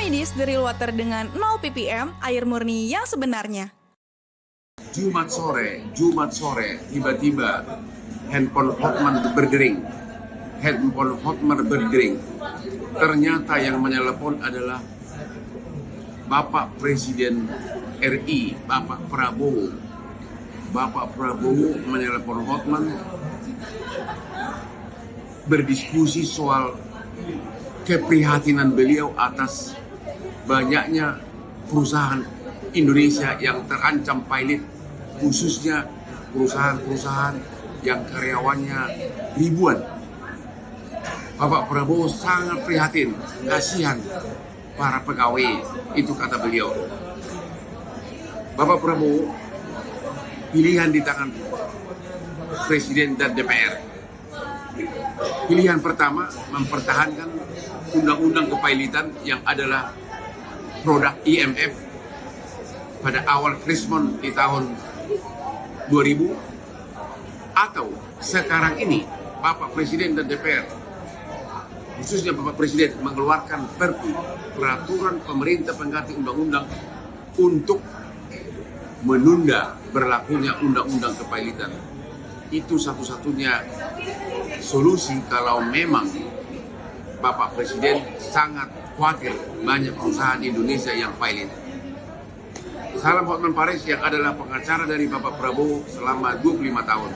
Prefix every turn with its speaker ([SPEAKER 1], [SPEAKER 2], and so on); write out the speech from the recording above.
[SPEAKER 1] Amidis Drill Water dengan 0 ppm, air murni yang sebenarnya.
[SPEAKER 2] Jumat sore, tiba-tiba handphone Hotman berdering. Ternyata yang menelepon adalah Bapak Presiden RI, Bapak Prabowo. Bapak Prabowo menelepon Hotman berdiskusi soal keprihatinan beliau atas banyaknya perusahaan Indonesia yang terancam pilot, khususnya perusahaan-perusahaan yang karyawannya ribuan. Bapak Prabowo sangat prihatin, kasihan para pegawai, itu kata beliau. Bapak Prabowo pilihan di tangan Presiden dan DPR. Pilihan pertama, mempertahankan undang-undang kepailitan yang adalah produk IMF pada awal Krismon di tahun 2000, atau sekarang ini Bapak Presiden dan DPR, khususnya Bapak Presiden, mengeluarkan peraturan pemerintah pengganti undang-undang untuk menunda berlakunya undang-undang kepailitan. Itu satu-satunya solusi kalau memang Bapak Presiden sangat khawatir banyak perusahaan Indonesia yang pilot. Salam Hotman Paris yang adalah pengacara dari Bapak Prabowo selama 25 tahun.